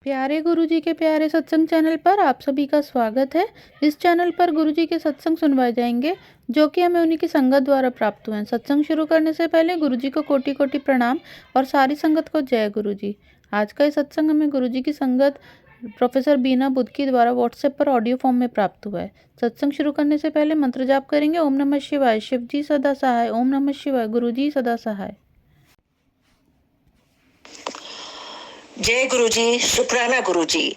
प्यारे गुरुजी के प्यारे सत्संग चैनल पर आप सभी का स्वागत है। इस चैनल पर गुरुजी के सत्संग सुनवाए जाएंगे जो कि हमें उन्हीं की संगत द्वारा प्राप्त हुए हैं। सत्संग शुरू करने से पहले गुरुजी को कोटि कोटि प्रणाम और सारी संगत को जय गुरुजी। आज का ये सत्संग हमें गुरुजी की संगत प्रोफेसर बीना बुद्ध की द्वारा व्हाट्सएप पर ऑडियो फॉर्म में प्राप्त हुआ है। सत्संग शुरू करने से पहले मंत्र जाप करेंगे। ओम नमः शिवाय, शिव जी सदा सहाय। ओम नमः शिवाय, गुरुजी सदा सहाय। जय गुरुजी, शुक्राना गुरुजी।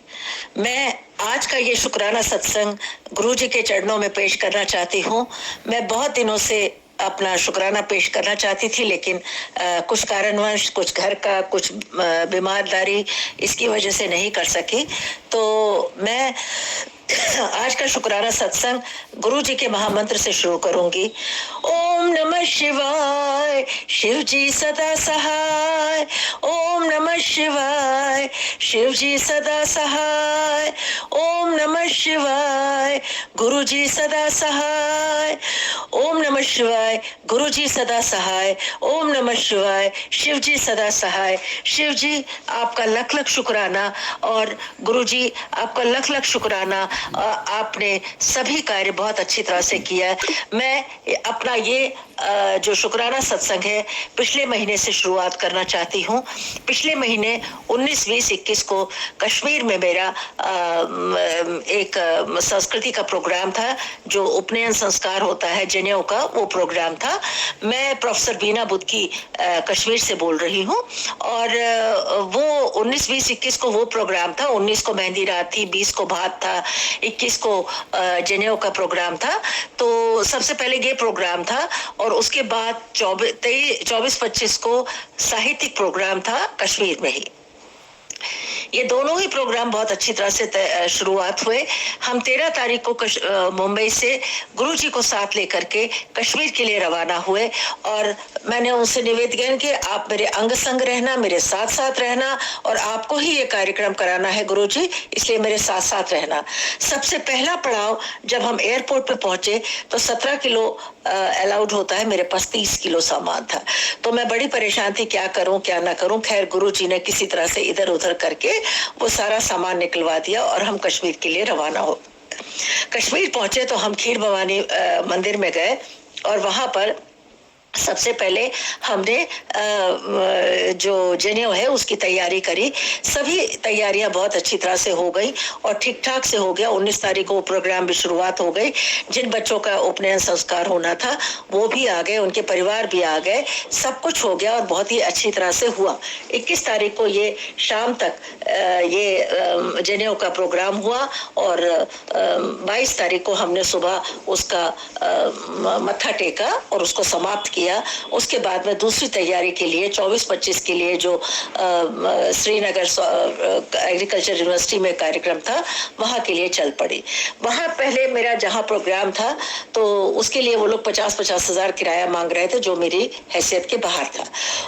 मैं आज का ये शुक्राना सत्संग गुरुजी के चरणों में पेश करना चाहती हूँ। मैं बहुत दिनों से अपना शुक्राना पेश करना चाहती थी, लेकिन कुछ कारणवश, कुछ घर का, कुछ बीमारदारी, इसकी वजह से नहीं कर सकी। तो मैं आज का शुक्राना सत्संग गुरु जी के महामंत्र से शुरू करूंगी। ओम नमः शिवाय, शिव जी सदा सहाय। ओम नमः शिवाय, शिव जी सदा सहाय। ओम नमः शिवाय, गुरु जी सदा सहाय। ओम नमः शिवाय, गुरु जी सदा सहाय। ओम नमः शिवाय, शिव जी सदा सहाय। शिव जी आपका लख लख शुक्राना और गुरु जी आपका लख लख शुक्राना। आपने सभी कार्य बहुत अच्छी तरह से किया। मैं अपना ये जो शुक्राना सत्संग है पिछले महीने से शुरुआत करना चाहती हूँ। पिछले महीने 19, 20, 21 को कश्मीर में मेरा एक संस्कृति का प्रोग्राम था, जो उपनयन संस्कार होता है जनेऊ का, वो प्रोग्राम था। मैं प्रोफेसर बीना बुद्ध की कश्मीर से बोल रही हूँ और वो 19, 20, 21 को वो प्रोग्राम था। 19 को मेहंदी रात थी, 20 को भात था, 21 को जनेऊ का प्रोग्राम था। तो सबसे पहले ये प्रोग्राम था और उसके बाद 24-25 को साहित्यिक प्रोग्राम था कश्मीर में ही। ये दोनों ही प्रोग्राम बहुत अच्छी तरह से शुरुआत हुए। हम 13 तारीख को मुंबई से गुरुजी को साथ लेकर के कश्मीर के लिए रवाना हुए और मैंने उनसे निवेदन किया, आप मेरे अंग संग रहना, मेरे साथ साथ रहना और आपको ही ये कार्यक्रम कराना है गुरुजी, इसलिए मेरे साथ साथ रहना। सबसे पहला पड़ाव जब हम एयरपोर्ट पे पहुंचे तो 17 किलो अलाउड होता है, मेरे पास 30 किलो सामान था। तो मैं बड़ी परेशान थी, क्या करूं क्या ना करूं। खैर गुरुजी ने किसी तरह से इधर उधर करके वो सारा सामान निकलवा दिया और हम कश्मीर के लिए रवाना हो। कश्मीर पहुंचे तो हम खीर भवानी मंदिर में गए और वहां पर सबसे पहले हमने जो जनेऊ है उसकी तैयारी करी। सभी तैयारियां बहुत अच्छी तरह से हो गई और ठीक ठाक से हो गया। 19 तारीख को प्रोग्राम भी शुरुआत हो गई। जिन बच्चों का उपनयन संस्कार होना था वो भी आ गए, उनके परिवार भी आ गए, सब कुछ हो गया और बहुत ही अच्छी तरह से हुआ। 21 तारीख को ये शाम तक ये जनेऊ का प्रोग्राम हुआ और 22 तारीख को हमने सुबह उसका मत्था टेका और उसको समाप्त किया। उसके बाद में दूसरी तैयारी के लिए 24-25 के लिए जो श्रीनगर एग्रीकल्चर यूनिवर्सिटी में कार्यक्रम था वहां के लिए चल पड़ी। वहां पहले मेरा जहां प्रोग्राम था तो उसके लिए वो लोग 50-50 हजार किराया मांग रहे थे, जो मेरी हैसियत के बाहर था।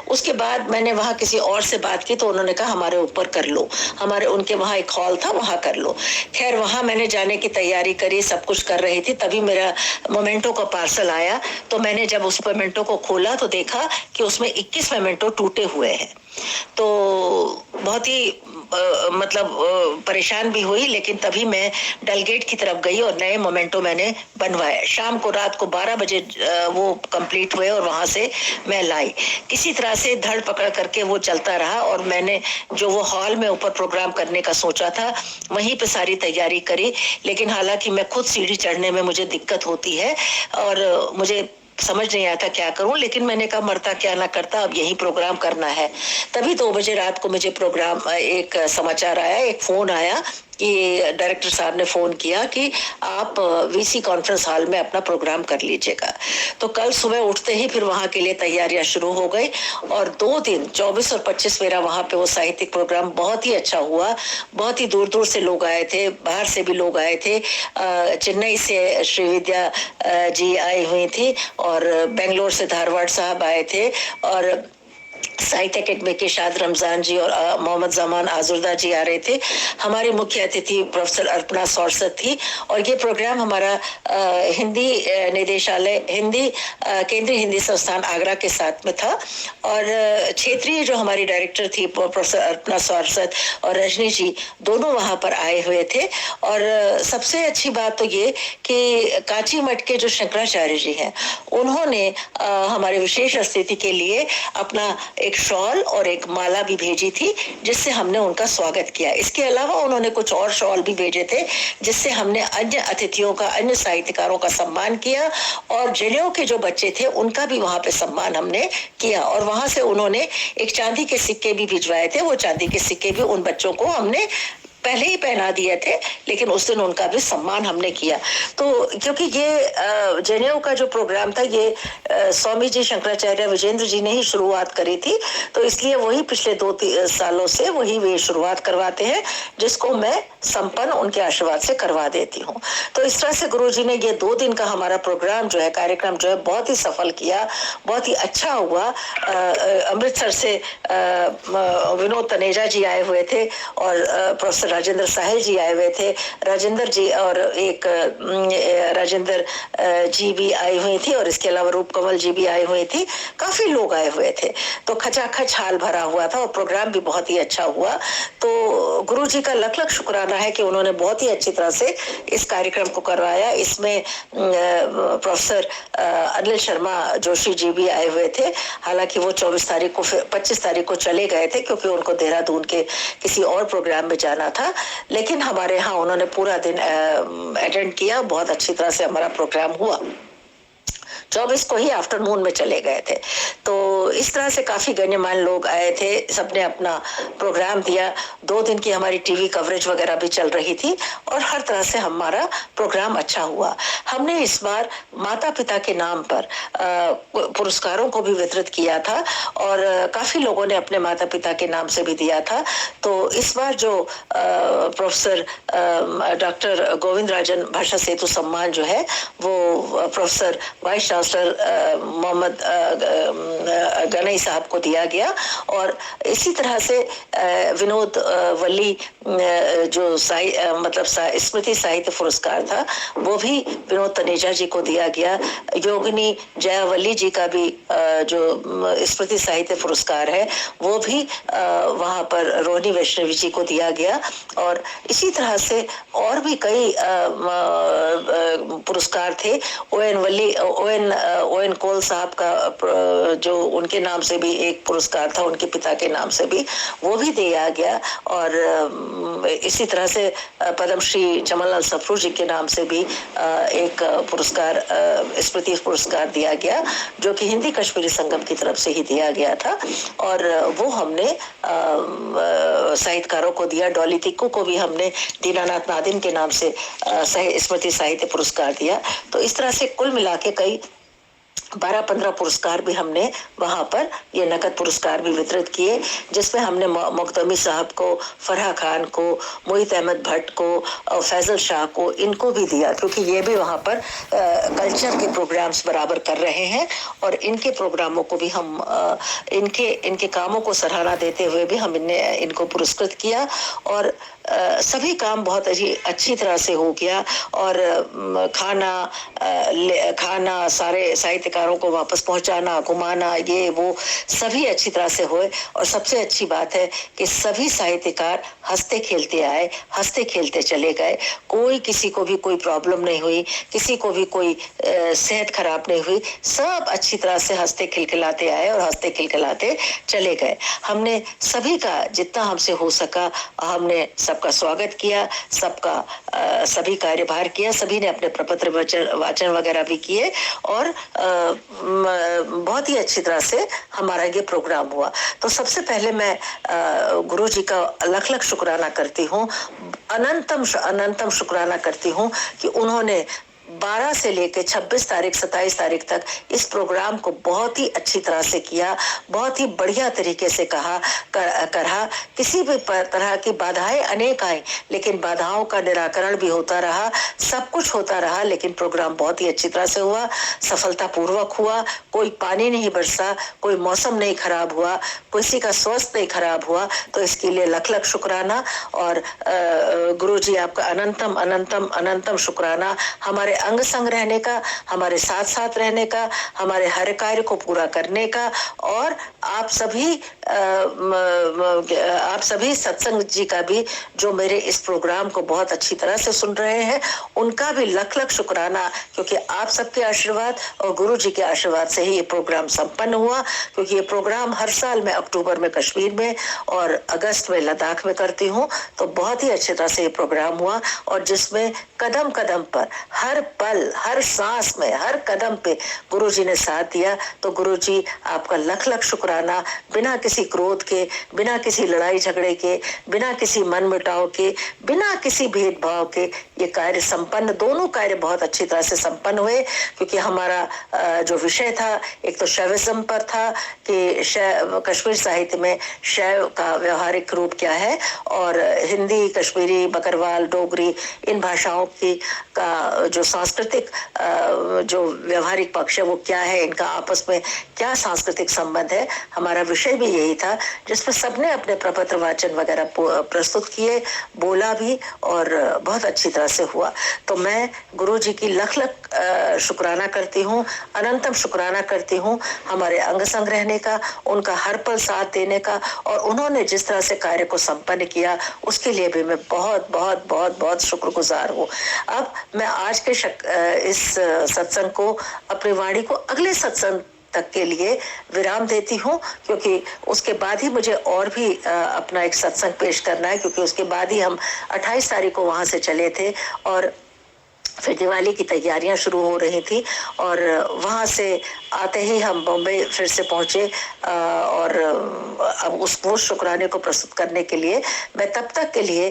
उसके बाद मैंने वहां किसी और से बात की तो उन्होंने कहा हमारे ऊपर कर लो, उनके वहां एक हॉल था वहां कर लो। खैर वहां मैंने जाने की तैयारी करी, सब कुछ कर रही थी, तभी मेरा मोमेंटो का पार्सल आया। तो मैंने जब उस मोमेंटो को खोला तो देखा कि उसमें 21 मोमेंटो टूटे हुए हैं। तो बहुत ही परेशान भी हुई, लेकिन तभी मैं डलगेट की तरफ गई और नए मोमेंटो मैंने बनवाए। शाम को रात को 12 बजे वो कंप्लीट हुए और वहां से मैं लाई। किसी तरह से धड़ पकड़ करके वो चलता रहा और मैंने जो वो हॉल में ऊपर प्रोग्राम करने का सोचा था वहीं पे सारी तैयारी करी। लेकिन हालांकि मैं खुद सीढ़ी चढ़ने में मुझे दिक्कत होती है और मुझे समझ नहीं आता क्या करूं, लेकिन मैंने कहा मरता क्या ना करता, अब यही प्रोग्राम करना है। तभी 2 बजे रात को मुझे एक समाचार आया, एक फोन आया कि डायरेक्टर साहब ने फोन किया कि आप वीसी कॉन्फ्रेंस हॉल में अपना प्रोग्राम कर लीजिएगा। तो कल सुबह उठते ही फिर वहां के लिए तैयारियां शुरू हो गई और 2 दिन 24 और 25 मेरा वहां पे वो साहित्यिक प्रोग्राम बहुत ही अच्छा हुआ। बहुत ही दूर दूर से लोग आए थे, बाहर से भी लोग आए थे। चेन्नई से श्रीविद्या जी आई हुई थी और बेंगलोर से धारवाड़ साहब आए थे और साहित्य अकेडमी के शाद रमजान जी और मोहम्मद जमान आजुर्दा जी आ रहे थे। हमारी मुख्य अतिथि प्रोफेसर अर्पणा सौरसत थी और ये प्रोग्राम हमारा हिंदी निदेशालय हिंदी केंद्रीय हिंदी संस्थान आगरा के साथ में था और क्षेत्रीय जो हमारी डायरेक्टर थी प्रोफेसर अर्पणा सौरसत और रजनी जी दोनों वहां पर आए हुए थे। और सबसे अच्छी बात तो ये कि कांची मठ के जो शंकराचार्य जी हैं उन्होंने हमारे विशेष स्थिति के लिए अपना एक शॉल और एक माला भी भेजी थी जिससे हमने उनका स्वागत किया। इसके अलावा उन्होंने कुछ और शॉल भी भेजे थे जिससे हमने अन्य अतिथियों का अन्य साहित्यकारों का सम्मान किया और जेनेऊ के जो बच्चे थे उनका भी वहां पे सम्मान हमने किया और वहां से उन्होंने एक चांदी के सिक्के भी भिजवाए थे। वो चांदी के सिक्के भी उन बच्चों को हमने पहले ही पहना दिए थे लेकिन उस दिन उनका भी सम्मान हमने किया। तो क्योंकि ये जेनेऊ का जो प्रोग्राम था ये स्वामी जी शंकराचार्य विजेंद्र जी ने ही शुरुआत करी थी तो इसलिए वही पिछले 2-3 सालों से वही वे शुरुआत करवाते हैं जिसको मैं संपन्न उनके आशीर्वाद से करवा देती हूँ। तो इस तरह से गुरुजी ने ये 2 दिन का हमारा प्रोग्राम जो है कार्यक्रम जो है बहुत ही सफल किया, बहुत ही अच्छा हुआ। अमृतसर से विनोद तनेजा जी आए हुए थे और प्रोफेसर राजेंद्र साहिल जी आए हुए थे। राजेंद्र जी और एक राजेंद्र जी भी आई हुई थी और इसके अलावा रूप कमल जी भी आई हुई थी। काफी लोग आए हुए थे तो खचाखच हाल भरा हुआ था और प्रोग्राम भी बहुत ही अच्छा हुआ। तो गुरु जी का लख लख शुक्राना है कि उन्होंने बहुत ही अच्छी तरह से इस कार्यक्रम को करवाया। इसमें प्रोफेसर अनिल शर्मा जोशी जी भी आए हुए थे। हालांकि वो 24 तारीख को 25 तारीख को चले गए थे क्योंकि उनको देहरादून के किसी और प्रोग्राम में जाना था लेकिन हमारे यहाँ उन्होंने पूरा दिन अटेंड किया। बहुत अच्छी तरह से हमारा प्रोग्राम हुआ। 24 को ही आफ्टरनून में चले गए थे। तो इस तरह से काफी गण्यमान्य लोग आए थे, सबने अपना प्रोग्राम दिया। 2 दिन की हमारी टीवी कवरेज वगैरह भी चल रही थी और हर तरह से हमारा प्रोग्राम अच्छा हुआ। हमने इस बार माता पिता के नाम पर पुरस्कारों को भी वितरित किया था और काफी लोगों ने अपने माता पिता के नाम से भी दिया था। तो इस बार जो प्रोफेसर डॉक्टर गोविंद राजन भाषा सेतु सम्मान जो है वो professor vice chancellor Mohammad Ganai sahab को दिया गया और इसी तरह से विनोद वल्ली जो मतलब स्मृति साहित्य पुरस्कार था वो भी विनोद तनेजा जी को दिया गया। योगिनी जयावल्ली जी का भी जो स्मृति साहित्य पुरस्कार है वो भी वहां पर रोहिणी वैष्णवी जी को दिया गया और इसी तरह से और भी कई पुरस्कार थे। ओएन कोल साहब का जो उनके नाम से भी एक पुरस्कार था, उनके पिता के नाम से भी वो भी दिया गया और इसी तरह से पद्मश्री चमनलाल सप्रू जी के नाम से भी एक पुरस्कार स्मृति पुरस्कार दिया गया जो कि हिंदी कश्मीरी संगम की तरफ से ही दिया गया था और वो हमने साहित्यकारों को दिया। डॉली तिक्कू को भी हमने दीनानाथ नादिम के नाम से स्मृति साहित्य पुरस्कार दिया। तो इस तरह से कुल मिला के कई 12-15 पुरस्कार भी हमने वहां पर ये नकद पुरस्कार भी वितरित किए जिसमें हमने मुक्तमी साहब को, फरहा खान को, मोहित अहमद भट्ट को और फैजल शाह को इनको भी दिया क्योंकि ये भी वहां पर कल्चर के प्रोग्राम्स बराबर कर रहे हैं और इनके प्रोग्रामों को भी हम इनके कामों को सराहना देते हुए भी हम इनको पुरस्कृत किया और सभी काम बहुत अच्छी तरह से हो गया और खाना सारे साहित्यकारों को वापस पहुंचाना, घुमाना, ये वो सभी अच्छी तरह से हुए और सबसे अच्छी बात है कि सभी साहित्यकार हंसते खेलते आए, हंसते खेलते चले गए। कोई किसी को भी कोई प्रॉब्लम नहीं हुई, किसी को भी कोई सेहत खराब नहीं हुई, सब अच्छी तरह से हंसते खिलखिलाते आए और हंसते खिलखिलाते चले गए। हमने सभी का जितना हमसे हो सका हमने सबका स्वागत किया, सबका सभी कार्यभार किया, सभी ने अपने प्रपत्र वाचन वगैरह भी किए और बहुत ही अच्छी तरह से हमारा ये प्रोग्राम हुआ। तो सबसे पहले मैं गुरु जी का लख लख शुक्राना करती हूँ, अनंतम शुक्राना करती हूँ कि उन्होंने 12 से लेकर 26 तारीख 27 तारीख तक इस प्रोग्राम को बहुत ही अच्छी तरह से किया, बहुत ही बढ़िया तरीके से करा। किसी भी तरह की बाधाएं अनेक आई, लेकिन बाधाओं का निराकरण भी होता रहा, सब कुछ होता रहा, लेकिन प्रोग्राम बहुत ही अच्छी तरह से हुआ, सफलतापूर्वक हुआ। कोई पानी नहीं बरसा, कोई मौसम नहीं खराब हुआ, किसी का स्वास्थ्य नहीं खराब हुआ। तो इसके लिए लख लख शुक्राना। और गुरुजी आपका अनंतम अनंतम अनंतम शुक्राना, हमारे अंग संग रहने का, हमारे साथ साथ रहने का, हमारे हर कार्य को पूरा करने का। और आप सभी सत्संग जी का भी, जो मेरे इस प्रोग्राम को बहुत अच्छी तरह से सुन रहे हैं, उनका भी लख लख शुक्राना, क्योंकि आप सबके आशीर्वाद और गुरु जी के आशीर्वाद से ही ये प्रोग्राम संपन्न हुआ। क्योंकि ये प्रोग्राम हर साल मैं अक्टूबर में कश्मीर में और अगस्त में लद्दाख में करती हूँ, तो बहुत ही अच्छी तरह से ये प्रोग्राम हुआ। और जिसमें कदम कदम पर, हर पल, हर सांस में, हर कदम पे गुरु जी ने साथ दिया। तो गुरु जी आपका लख लख शुक्राना। बिना किसी क्रोध के, बिना किसी लड़ाई झगड़े के, बिना किसी मन मुटाव के, बिना किसी भेदभाव के ये कार्य संपन्न, दोनों कार्य बहुत अच्छी तरह से संपन्न हुए। क्योंकि हमारा जो विषय था, एक तो शैविज्म पर था कि कश्मीर साहित्य में शैव का व्यवहारिक रूप क्या है, और हिंदी, कश्मीरी, बकरवाल, डोगरी, इन भाषाओं की का जो सांस्कृतिक जो व्यवहारिक पक्ष है वो क्या है, इनका आपस में क्या सांस्कृतिक संबंध है। हमारा विषय भी यही था, जिसमें सबने अपने प्रपत्र वाचन वगैरह प्रस्तुत किए, बोला भी, और बहुत अच्छी तरह से हुआ। तो मैं गुरु जी की लख लख शुक्राना करती हूँ, अनंतम शुक्राना करती हूँ हमारे अंग संग रहने का, उनका हर पल साथ देने का, और उन्होंने जिस तरह से कार्य को संपन्न किया उसके लिए भी मैं बहुत बहुत बहुत बहुत शुक्रगुजार हूँ। अब मैं आज के इस सत्संग को, अपनी वाणी को अगले सत्संग तक के लिए विराम देती हूँ, क्योंकि उसके बाद ही मुझे और भी अपना एक सत्संग पेश करना है। क्योंकि उसके बाद ही हम 28 तारीख को वहां से चले थे और फिर दिवाली की तैयारियां शुरू हो रही थी, और वहां से आते ही हम बॉम्बे फिर से पहुंचे। और अब वो शुक्राने को प्रस्तुत करने के लिए मैं तब तक के लिए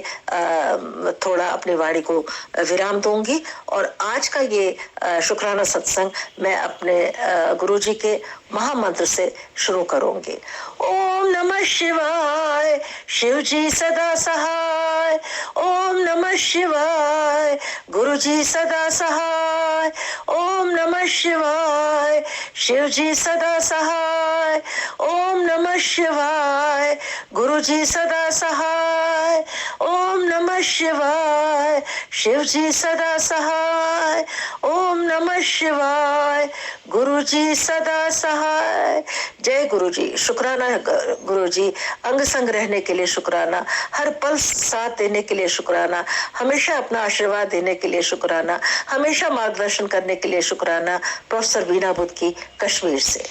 थोड़ा अपनी वाणी को विराम दूंगी। और आज का ये शुक्राना सत्संग मैं अपने गुरुजी के महामंत्र से शुरू करूंगी। ओम नमः शिवाय, शिव जी सदा सहाय। ओम नमः शिवाय, गुरु जी सदा सहाय। ओम नमः शिवाय, शिव जी सदा सहाय। ओम नमः शिवाय, गुरु जी सदा सहाय। ओम नमः शिवाय, शिव जी सदा सहाय। ओम नमः शिवाय, गुरु जी सदा सहाय। जय गुरु जी। शुक्राना गुरु जी, अंग संग रहने के लिए शुक्राना, हर पल साथ देने के लिए शुक्राना, हमेशा अपना आशीर्वाद देने के लिए शुक्राना, हमेशा मार्गदर्शन करने के लिए शुक्राना। प्रोफेसर वीणा बुद्ध की, कश्मीर से।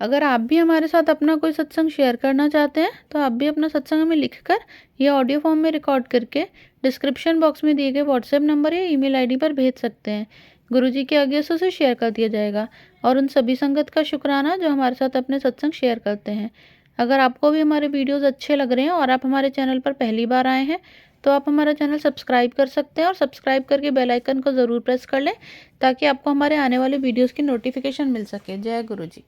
अगर आप भी हमारे साथ अपना कोई सत्संग शेयर करना चाहते हैं तो आप भी अपना सत्संग हमें लिखकर या ऑडियो फॉर्म में रिकॉर्ड करके डिस्क्रिप्शन बॉक्स में दिए गए व्हाट्सएप नंबर या ईमेल आईडी पर भेज सकते हैं। गुरुजी के आज्ञा से उसे शेयर कर दिया जाएगा। और उन सभी संगत का शुक्राना जो हमारे साथ अपने सत्संग शेयर करते हैं। अगर आपको भी हमारे वीडियोज़ अच्छे लग रहे हैं और आप हमारे चैनल पर पहली बार आए हैं तो आप हमारा चैनल सब्सक्राइब कर सकते हैं, और सब्सक्राइब करके बेल आइकन को ज़रूर प्रेस कर लें ताकि आपको हमारे आने वाले वीडियोज़ की नोटिफिकेशन मिल सके। जय गुरु जी।